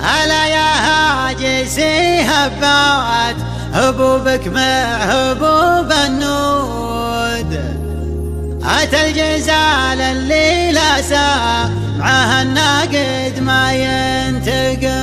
ألا يا هاجسي هبات هبوبك مع هبوب النود، أتى الجزال اللي لا سامعه الناقد ما ينتقد،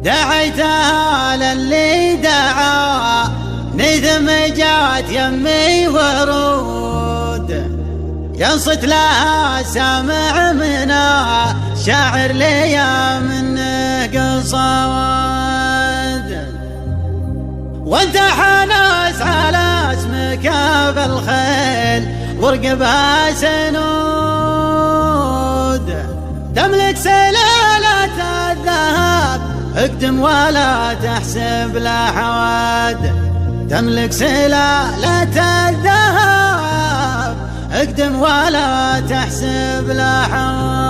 دعيتها للي دعاني ثم جات يمي ورود، ينصت لها سامع منا شاعر ليا منه قصواد، وانت حناس على اسمك بالخيل ورقبها سنود، تملك سلالة الذهب اقدم ولا تحسب لحواد، تملك سلالة الذهب اقدم ولا تحسب لحواد.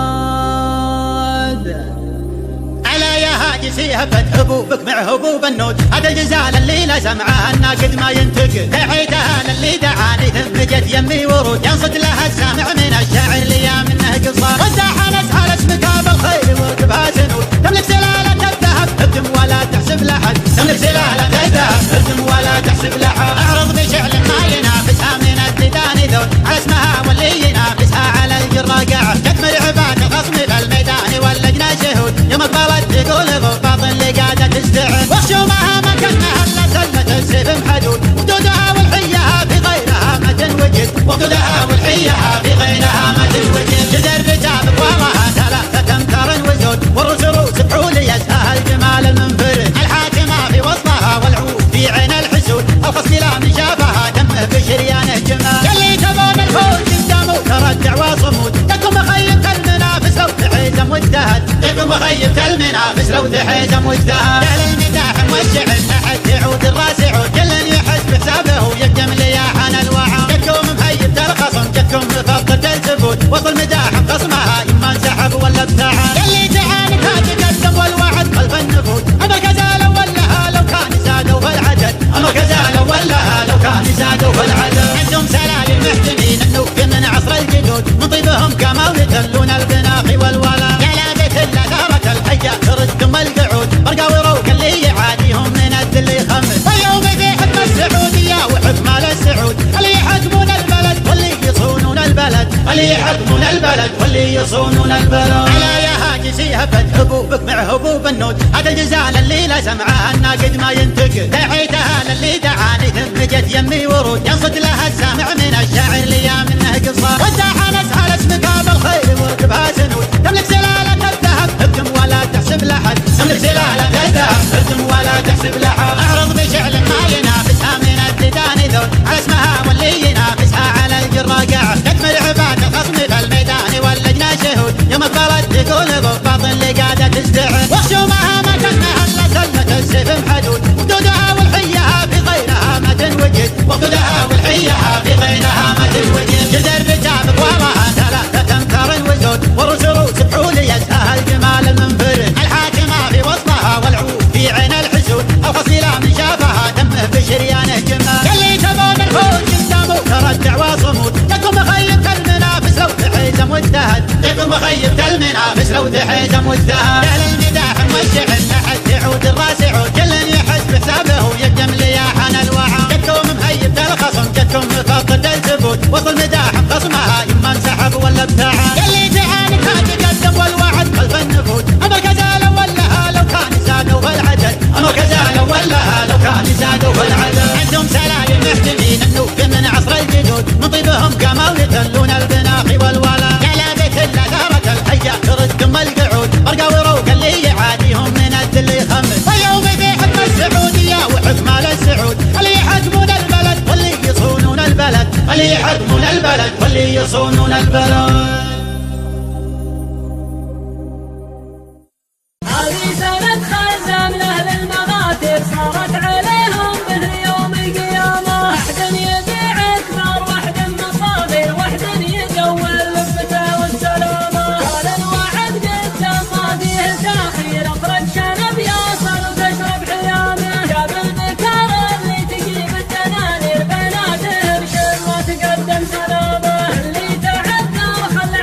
ألا يا هاجسي هبت هبوبك مع هبوب النود، هذا الجزال اللي لا سمعها الناقد ما ينتقد، دعيتها للي دعاني ثم جت يمي ورود، ينصت لها السامع من الشاعر ليا منه قصار، وانت حنس على اسمك بالخير وركبها سنود، تملك سلالة الذهب اقدم ولا تحسب لحد، تملك سلالة الذهب اقدم ولا تحسب لحد، اعرض بشعل ما ينافسها من الديدان ذول، على اسمها واللي ينافسها على الجراقع، تكمل عباد الخصم بالميدان واللجنة شهود، يوم اقبلت تقول بالباطن اللي قاعدة تستعد، وخشومها مكانها الا سلمة السيف محدود، وقدودها والحيها في غيرها ما تنوجد، وقدودها والحيها في غيرها ما تنوجد، جدر رجال بوامها 3 أمتار وزود، والرسل سبحوا لي يسهى الجمال المنفرد، الحاكمة في وسطها والعود في عين الحسود، الخصم لا من شافها دمه بشريانه جمال، اللي تبون الفوز قدامه ترى الدعوة صمود، تكون مخيبة المنافس لو تحيزم واجتهد، تكون مخيبة المنافس لو تحيزم واجتهد، على المداح والشعر احد تعود الراس عود، كل يحس بحسابه ويقدم لياحن الوعد، جتكم مهيبة الخصم جتكم مفضل الثبوت، وصل مداح خصمها اما انسحب ولا ابتعد، اللي تعانتها تقدم والوعد خلف النفوذ، المركز الاول لها لو كان زادوا في العدد، المركز الاول لها لو كان زادوا في العدد، عندهم سلالم محتمين النوف من عصر الجدود، من طيبهم كما يتلون البناخ والولا، جلابة الاثارة الحية تردهم القعود، برقا وروق اللي يعاديهم من الذل يخمس، واليوم في حكم السعودية وحكم السعود، اللي يحكمون البلد واللي يصونون البلد، اللي يحكمون البلد واللي يصونون البلد. ألا يا هاجسي هبت هبوبك مع هبوب النود، هذا الجزال اللي لا سمعها الناقد ما ينتقد، دعيتها للي دعاني ثم جت يمي ورود، ينصت لها السامع من الشاعر ليا منه قصار، وانت حنس على اسمك بالخير وركبها سنود، تملك سلالة الذهب اقدم ولا تحسب لحد، تملك سلالة الذهب اقدم ولا تحسب لحد، اعرض بشعل ما ينافسها من الديدان ذول، على اسمها واللي ينافسها على الجراقع، تكمل عباد الخصم بالميدان واللجنة شهود، يوم اقبلت تقول بالباطن اللي قاعدة تستعد، وخشومها مكانها الا سلمة السيف محدود، وقدودها والحيها في غيرها ما تنوجد، وقدودها والحيها في غيرها ما تنوجد، جدر رجال بوامها 3 أمتار وزود، والرسل سبحوا لي يسهى الجمال المنفرد، الحاكمة في وسطها والعود في عين الحسود، الخصم لا من شافها دمه بشريانه جمال، اللي تبون الفوز قدامه ترى الدعوة صمود، تكون مخيبة المنافس لو تحيزم واجتهد، تكون مخيبة المنافس لو تحيزم واجتهد، على المداح والشعر احد تعود الراس عود، كل يحس بحسابه ويقدم لياحن الوعد، جتكم مهيبة الخصم جتكم مفضل الثبوت، وصل مداح خصمها اما انسحب ولا ابتعد، اللي تعانتها تقدم والوعد خلف النفوذ، المركز الاول لها لو كان زادوا في العدد، المركز الاول لها لو كان زادوا في العدد، عندهم سلالم محتمين النوف من عصر الجدود، من طيبهم كما يتلون البناخ والولا، جلابة الاثارة الحية تردهم القعود، برقا وروق اللي يعاديهم من الذل يخمس، واليوم في حكم السعودية وحكم السعود، اللي يحكمون البلد واللي يصونون البلد، اللي يحكمون البلد واللي يصونون البلد. هذه سنة خزام لأهل المغاتب صارت عليهم به يوم القيامة، وحد يبيع أكثر وحد مصابر، وحد يجول لفته والسلامة، قال الوعد قدام ما فيه تأخير، افرد شنب ياصر وتشرب حيامه، جاب البكار اللي تجيب الدنانير، بناته بشر ما تقدم سلامه، اللي تعذر خل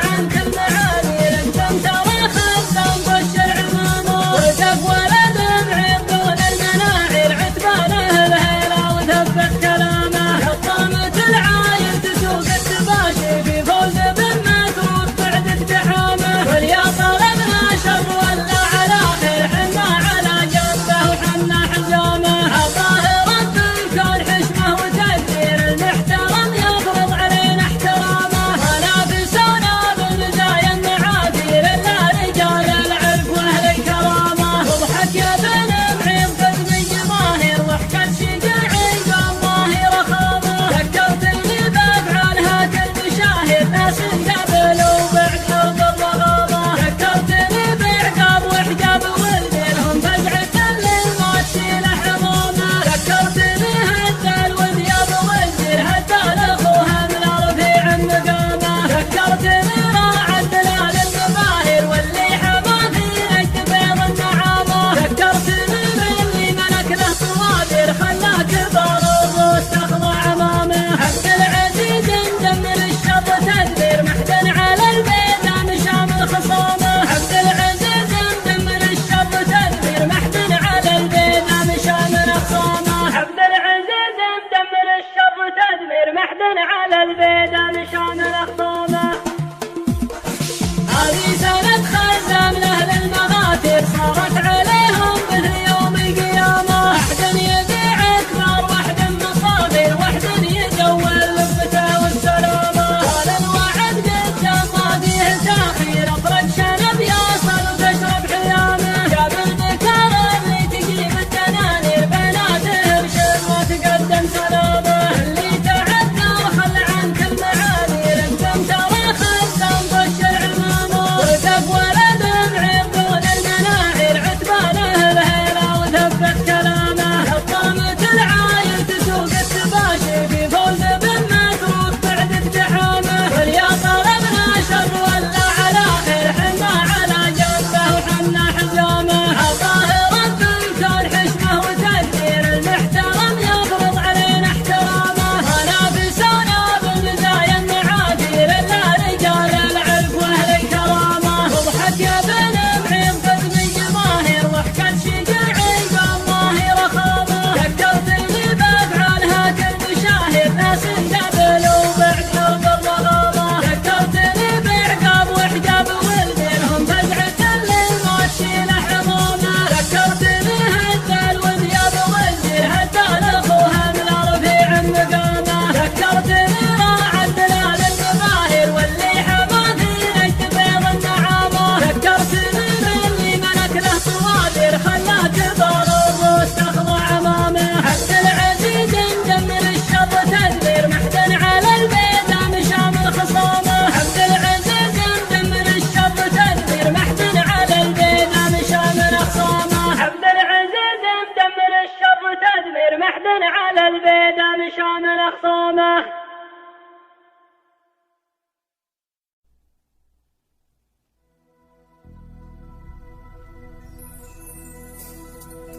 مدمر الشر تدبير محزن على البيدة مشامل خصامه عبد العزيز مدمر الشر تدبير محزن على البيدة مشامل خصامه عبد العزيز مدمر الشر تدبير محزن على البيدة مشامل خصامه هذه سنة خزام لأهل المغاتير صارت عليهم مثل يوم القيامة وحد يبيع أكبر وحد مصابر وحد يدور لفته والسلامة هذا الوعد قد ما فيه تأخير أفرد شنب يوصل وتشرب حيامه جاب الذكر اللي تجيب الدنانير بناتهم شد وتقدم سلامه اللي تعذر خل عنك المعاذير انتم ترى خزام بشر عمامه وثب ولد بعيقون المناعير عتبانه الهيلة وثبت كلامه حطامة العايل تسوق التباشي في فوز بن متروك بعد اقتحامه واليا طلبنا شر ولا على خير حنا على جنبه وحنا حزامه عطاه رب الكون حشمه وتقدير المحترم يفرض علينا احترامه ونافسونا بالمزايا النعادير الا رجال العرف واهل الكرامه وضحك يا بن معين قد من جماهير وحكت شجاعي بالظاهر خامه ذكرت اللي بافعالها كالمشاهير ناس اندبلوا بعد حرب الرغامه ذكرت اللي بعقاب وحجاب والديرهم فزعه للموت شيل حمامه ذكرت اللي هدى الودياب والدير هدى لاخوها من رفيع مقامه ذكرت اللي راعى الدلال المظاهر واللي حما في نجد بيض النعامه ذكرت اللي ملك له صوابر خلاه كبر الروس تخضع امامه عبد العزيز مدمر الشر تدبير محزن على البيدة مشامل خصامه عبد العزيز مدمر الشر تدبير محزن على البيدة مشامل خصامه عبد العزيز مدمر الشر تدبير محزن على البيدة مشامل خصامه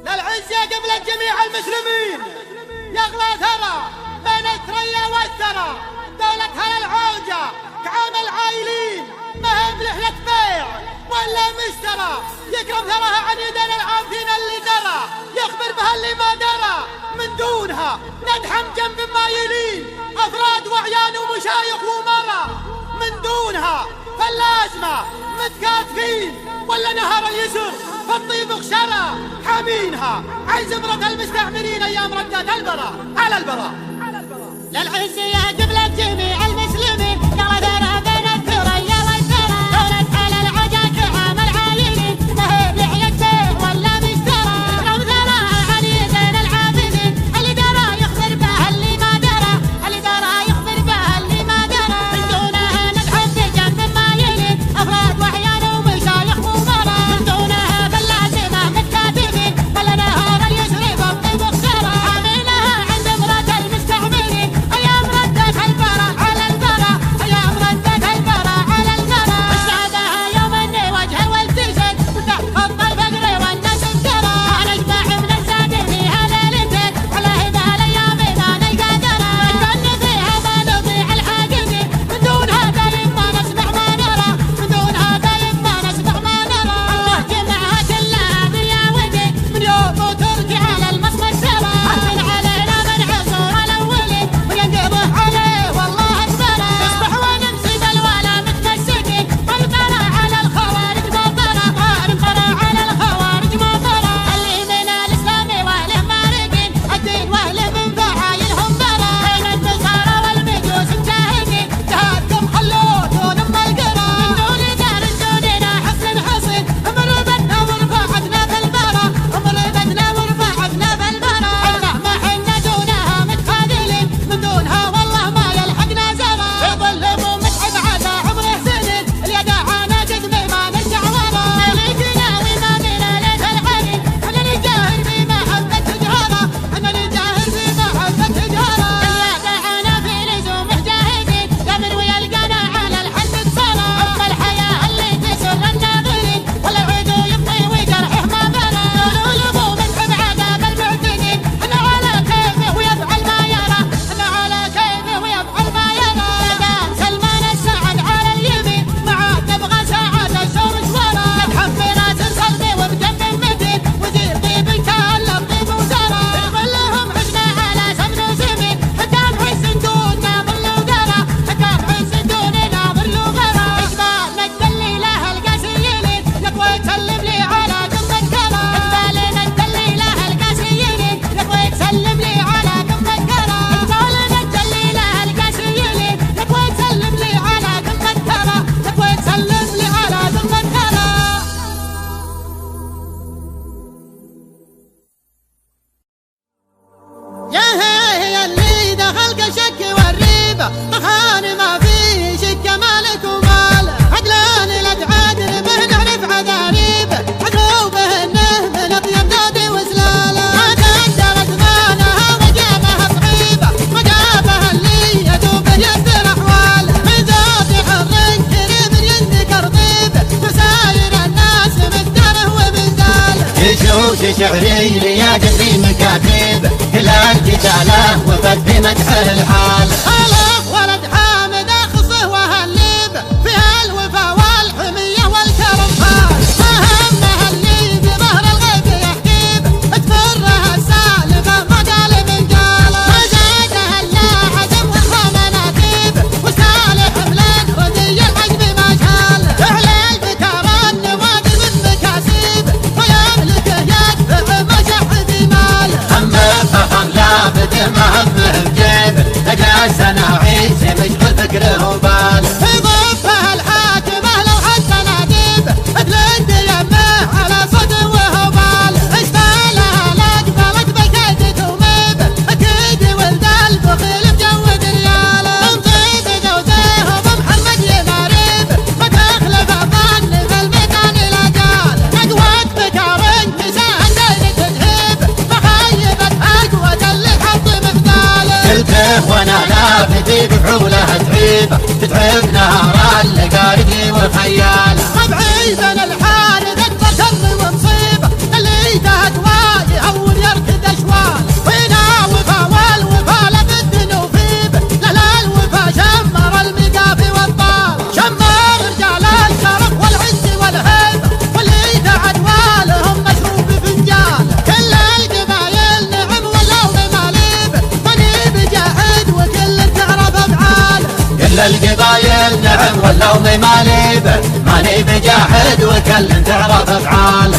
للعزة قبل جميع المسلمين يغلى ثرى بين الثريا والثرى دولتها للعوجة كعام العايلين ما هي بلحية بيع ولا مشترى يكرم ثراها عن يدين العابثين اللي درى يخبر بها اللي ما درى من دونها ندحم جنب مايلين أفراد وعيان ومشايخ ومرى من دونها فاللازمة متكاتفين ولا نهر اليسر فالطيب خشرى حامينها عن زمرة المستعمرين أيام ردات البراء على البراء للعزية قبل جميع المسلمين يلا ثرى بين الثريا والثرى دولت على العجا كعام العايلين ما هي بلحية بيع ولا مشترى يكرم ثراها عن يدين العابثين اللي درى يخبر به اللي ما درى اللي درى يخبر به اللي ما درى من دونها ندحم جنب مايلين أفراد وعيان ومشايخ ومرى من دونها فاللازمة متكاتفين ولا نهار اليسر فالطيب خسرى حامينها عند مراد المستعمرين أيام ردت البراء على شعري لياجد في مكاتب كل الجدالة وفد بمدح الحال. الف ولد حامد اخصه وهالليب فيها الوفا والحمية والكرم فال. اهمها اللي بظهر الغيب يحكيب تفرها السالفة ما قال من قال. فزادها اللاحد وخا مناكيب وسالح ملك ردي الحجب ما شال. على البكار النوادي من مكاسيب ويملكه يدفع مشح بمال. همه فخم لابد مهمه بجيب تلقى السناعي مشغول فكره وبال. يضفها الحاكمة لو حتى ناديب تلد يمه على صدر وهبال. اشتالها لقبلت بكيد توميب اكيد ولد البخيل مجود رياله. مصيد جوزيه بمحمد يماريب ما تخلف الظن في الميدان لا جال. اقوت بكارين نساء دين تدهيب فخيبت اقوى اللي حط مثاله. قلته وانا لابدي بفعولها تعيب تتعب نهار اللقارقي والخيال. طبعي بين الحارث اكبر شر ومصيبه اللي تهت واجي اول يركض اشوال. وهنا وفا والوفا لابد نوفيب لا الوفا شمر المقافي والطال. شمر رجال الشرف والعز والهيبه واللي تهت والهم مشروب بفنجال. كل القبايل نعم ولو بماليب ماني بجاهد وكل تعرف افعاله. كل القبايل نعم ولو ماليب ماني بجاحد وكل تعرف افعال.